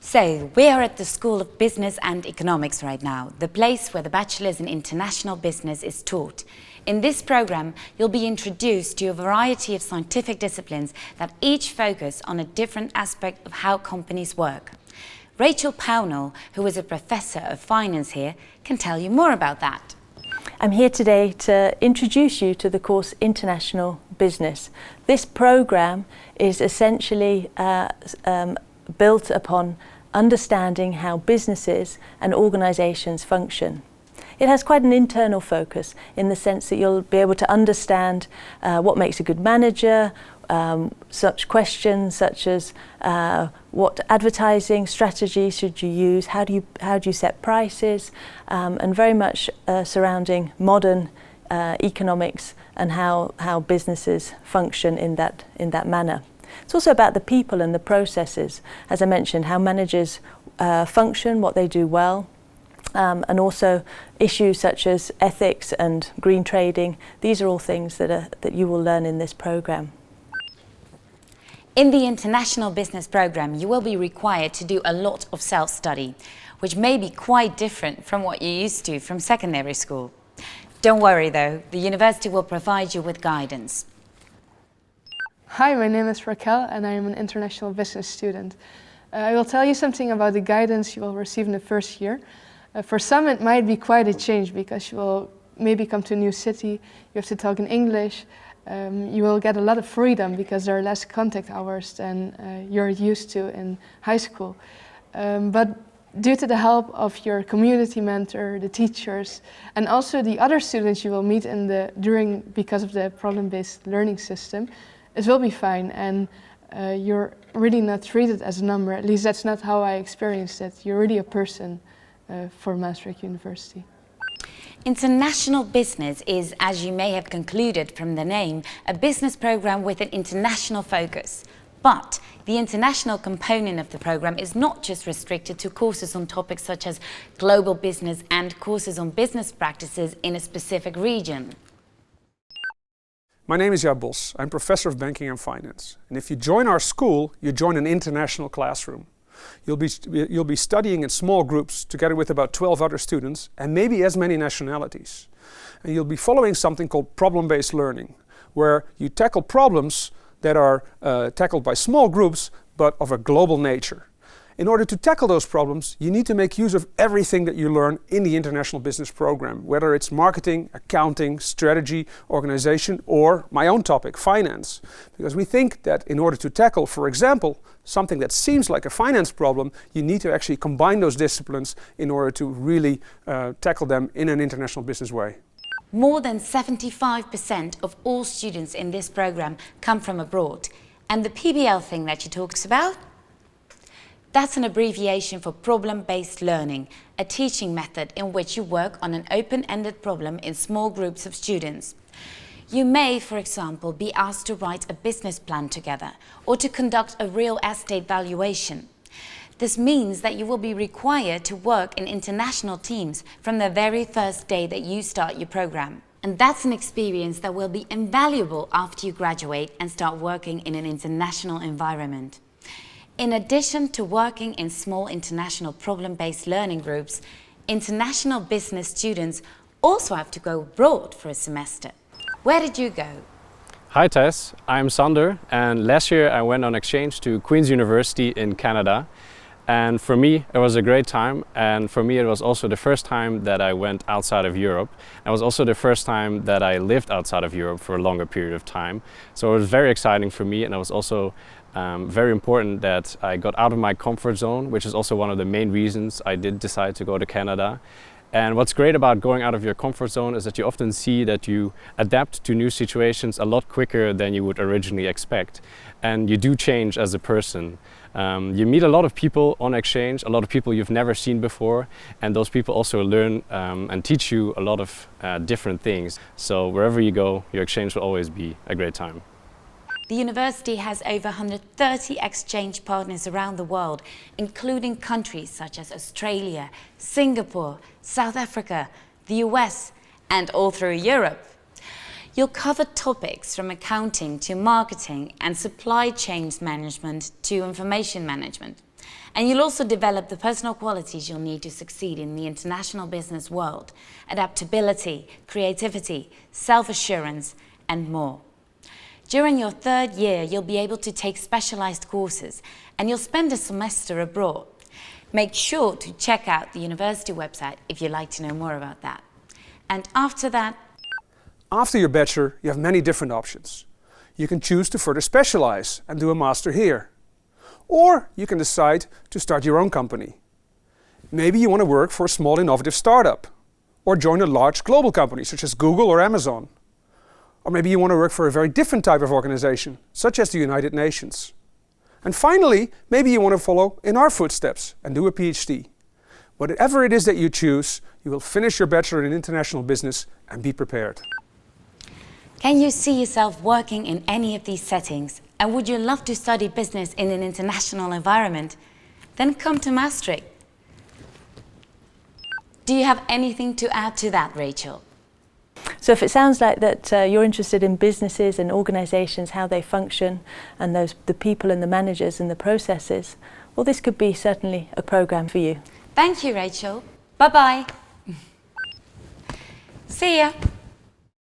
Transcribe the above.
So, we are at the School of Business and Economics right now, the place where the Bachelor's in International Business is taught. In this program, you'll be introduced to a variety of scientific disciplines that each focus on a different aspect of how companies work. Rachel Pownall, who is a professor of finance here, can tell you more about that. I'm here today to introduce you to the course International Business. This program is essentially built upon understanding how businesses and organisations function. It has quite an internal focus in the sense that you'll be able to understand what makes a good manager, such questions such as what advertising strategy should you use, how do you set prices, and very much surrounding modern economics and how businesses function in that manner. It's also about the people and the processes, as I mentioned, how managers function, what they do well, and also issues such as ethics and green trading. These are all things that you will learn in this program. In the International Business program, you will be required to do a lot of self-study, which may be quite different from what you're used to from secondary school. Don't worry though, the university will provide you with guidance. Hi, my name is Raquel and I am an international business student. I will tell you something about the guidance you will receive in the first year. For some it might be quite a change because you will maybe come to a new city, you have to talk in English, you will get a lot of freedom because there are less contact hours than you're used to in high school. But due to the help of your community mentor, the teachers, and also the other students you will meet because of the problem-based learning system, it will be fine, and you're really not treated as a number. At least that's not how I experienced it. You're really a person for Maastricht University. International Business is, as you may have concluded from the name, a business program with an international focus. But the international component of the program is not just restricted to courses on topics such as global business and courses on business practices in a specific region. My name is Jaap Bos. I'm Professor of Banking and Finance. And if you join our school, you join an international classroom. You'll be studying in small groups together with about 12 other students and maybe as many nationalities. And you'll be following something called problem-based learning, where you tackle problems that are tackled by small groups but of a global nature. In order to tackle those problems, you need to make use of everything that you learn in the International Business program, whether it's marketing, accounting, strategy, organization, or my own topic, finance. Because we think that in order to tackle, for example, something that seems like a finance problem, you need to actually combine those disciplines in order to really tackle them in an international business way. More than 75% of all students in this program come from abroad. And the PBL thing that she talks about? That's an abbreviation for problem-based learning, a teaching method in which you work on an open-ended problem in small groups of students. You may, for example, be asked to write a business plan together or to conduct a real estate valuation. This means that you will be required to work in international teams from the very first day that you start your program. And that's an experience that will be invaluable after you graduate and start working in an international environment. In addition to working in small international problem-based learning groups, international business students also have to go abroad for a semester. Where did you go? Hi Tess, I'm Sander, and last year I went on exchange to Queen's University in Canada. And for me it was a great time, and for me it was also the first time that I went outside of Europe. It was also the first time that I lived outside of Europe for a longer period of time. So it was very exciting for me, and it was also very important that I got out of my comfort zone, which is also one of the main reasons I did decide to go to Canada. And what's great about going out of your comfort zone is that you often see that you adapt to new situations a lot quicker than you would originally expect. And you do change as a person. You meet a lot of people on exchange, a lot of people you've never seen before, and those people also learn and teach you a lot of different things. So wherever you go, your exchange will always be a great time. The university has over 130 exchange partners around the world, including countries such as Australia, Singapore, South Africa, the US, and all through Europe. You'll cover topics from accounting to marketing and supply chain management to information management. And you'll also develop the personal qualities you'll need to succeed in the international business world: adaptability, creativity, self-assurance, and more. During your third year, you'll be able to take specialized courses, and you'll spend a semester abroad. Make sure to check out the university website if you'd like to know more about that. And after that, After your bachelor, you have many different options. You can choose to further specialize and do a master here. Or you can decide to start your own company. Maybe you want to work for a small innovative startup, or join a large global company such as Google or Amazon. Or maybe you want to work for a very different type of organization, such as the United Nations. And finally, maybe you want to follow in our footsteps and do a PhD. Whatever it is that you choose, you will finish your bachelor in international business and be prepared. can you see yourself working in any of these settings? And would you love to study business in an international environment? Then come to Maastricht. Do you have anything to add to that, Rachel? So if it sounds like that you're interested in businesses and organisations, how they function, and the people and the managers and the processes, well, this could be certainly a programme for you. Thank you, Rachel. Bye-bye. See ya.